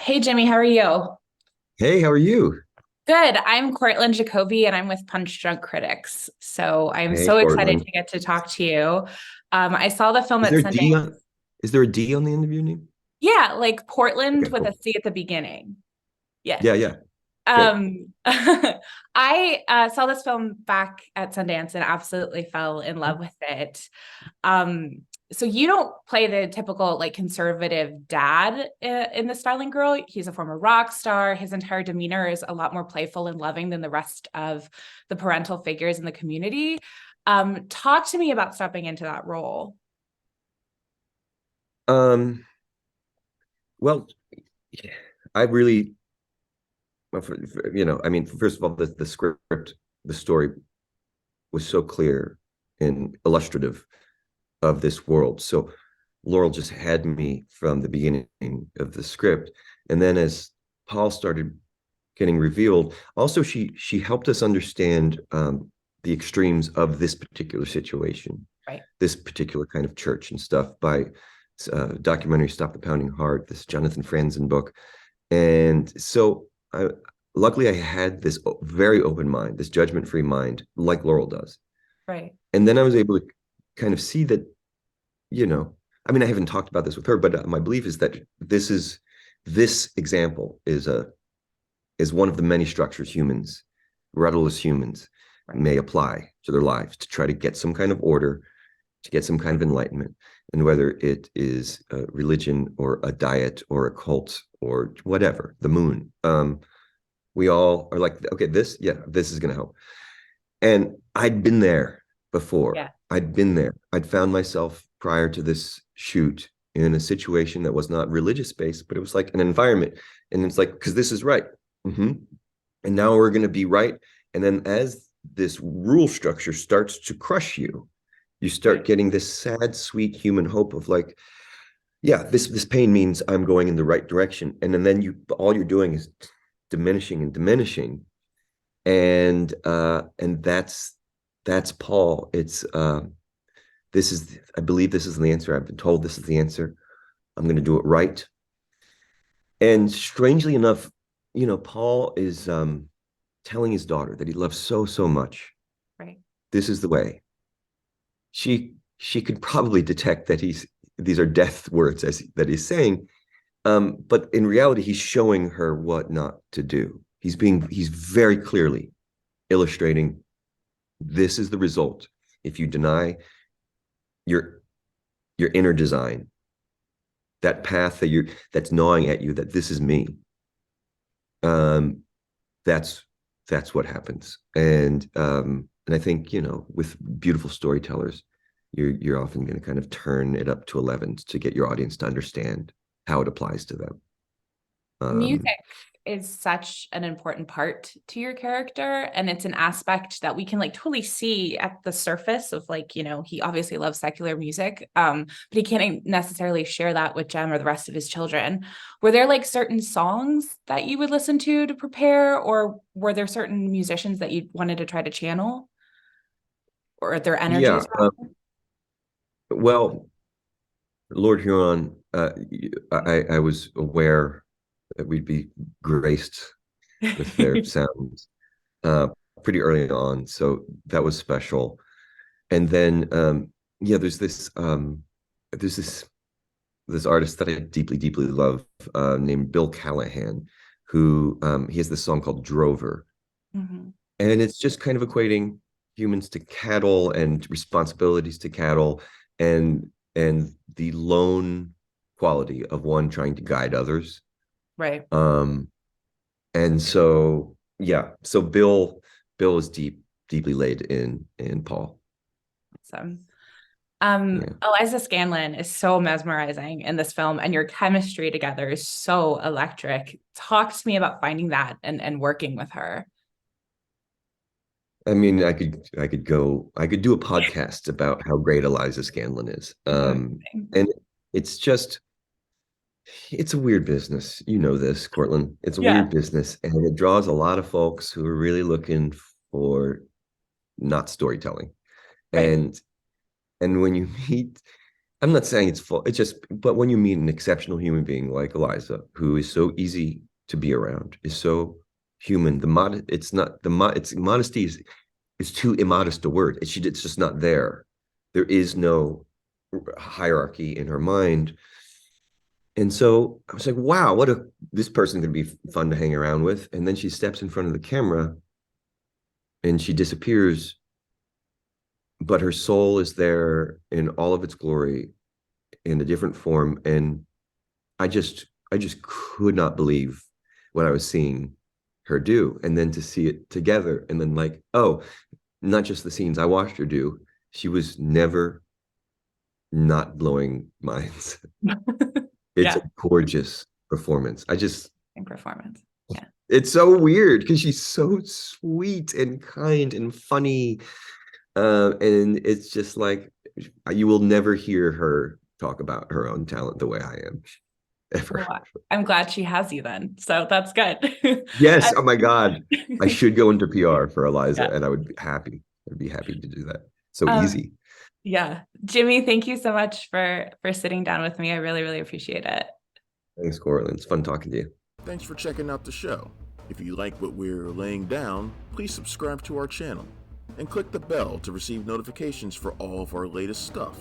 Hey Jimmy, how are you? Hey, how are you? Good. I'm Cortland Jacoby and I'm with Punch Drunk Critics. So I'm Hey, so excited Cortland. to get to talk to you. I saw the film Is at there a Sundance. D on? Is there a D on the end of your name? Yeah, like Portland Okay, with a cool. C at the beginning. Yes. Yeah, yeah, great. I saw this film back at Sundance and absolutely fell in love with it. Um, so you don't play the typical like conservative dad in the Starling Girl. He's a former rock star. His entire demeanor is a lot more playful and loving than the rest of the parental figures in the community. Talk to me about stepping into that role. Um, well, yeah, I really, well, I mean, first of all, the script, the story was so clear and illustrative of this world. So Laurel just had me from the beginning of the script, and then as Paul started getting revealed, also she helped us understand the extremes of this particular situation, Right. this particular kind of church and stuff by documentary Stop the Pounding Heart, this Jonathan Franzen book. And so luckily I had this very open mind, this judgment-free mind, like Laurel does. Right. And then I was able to kind of see that, you know, I mean, I haven't talked about this with her, but my belief is that this example is one of the many structures humans, rudderless humans, Right. may apply to their lives to try to get some kind of order, to get some kind of enlightenment. And whether it is a religion or a diet or a cult or whatever, the moon, we all are like, okay, this is going to help. And I'd been there before. Yeah. I'd been there. I'd found myself prior to this shoot in a situation that was not religious based, but it was like an environment. And it's like, because this is right. Mm-hmm. And now we're going to be right. And then as this rule structure starts to crush you, you start Right. getting this sad, sweet human hope of like, yeah, this pain means I'm going in the right direction. And then you all you're doing is diminishing and diminishing. And that's Paul. It's this is I believe this is the answer. I've been told this is the answer. I'm going to do it right. And strangely enough, Paul is telling his daughter that he loves so much. Right. This is the way. She could probably detect that these are death words that he's saying, but in reality, he's showing her what not to do. He's very clearly illustrating this is the result if you deny your your inner design, that path that's gnawing at you, that this is me. Um, that's that's what happens. And I think, with beautiful storytellers, you're often going to kind of turn it up to 11 to get your audience to understand how it applies to them. Music Um, is such an important part to your character, and it's an aspect that we can like totally see at the surface of like, he obviously loves secular music, but he can't necessarily share that with Jem or the rest of his children. Were there like certain songs that you would listen to prepare, or were there certain musicians that you wanted to try to channel, or their yeah. energies? Well, Lord Huron, I was aware that we'd be graced with their sounds uh, pretty early on, so that was special. And then, yeah, there's this artist that I deeply love, named Bill Callahan, who he has this song called Drover, Mhm. and it's just kind of equating humans to cattle and responsibilities to cattle, and the lone quality of one trying to guide others. Right. Um, and so yeah, so Bill is deeply laid in Paul. So Yeah. Eliza Scanlen is so mesmerizing in this film, and your chemistry together is so electric. Talk to me about finding that and working with her. I mean, I could do a podcast about how great Eliza Scanlen is. Amazing. And it's just, it's a weird business. You know this, Cortland. It's a Yeah. weird business, and it draws a lot of folks who are really looking for not storytelling. Right. And and when you meet I'm not saying it's full. It's just, but when you meet an exceptional human being like Eliza, who is so easy to be around, is so human. It's not it's modesty is too immodest a word. It's just not there. There is no hierarchy in her mind. And so I was like, wow, this person could be fun to hang around with. And then she steps in front of the camera and she disappears, but her soul is there in all of its glory in a different form. And I just could not believe what I was seeing her do. And then to see it together and then like, oh, not just the scenes I watched her do. She was never not blowing minds. It's Yeah. a gorgeous performance. In performance. Yeah. It's so weird because she's so sweet and kind and funny. And it's just like, you will never hear her talk about her own talent the way I am, ever. Well, I'm glad she has you then. So that's good. Yes. Oh my God. I should go into PR for Eliza Yeah. and I would be happy. I'd be happy to do that. So Um, easy. yeah. Jimmy, thank you so much for sitting down with me. I really, really appreciate it. Thanks, Cortland. It's fun talking to you. Thanks for checking out the show. If you like what we're laying down, please subscribe to our channel and click the bell to receive notifications for all of our latest stuff.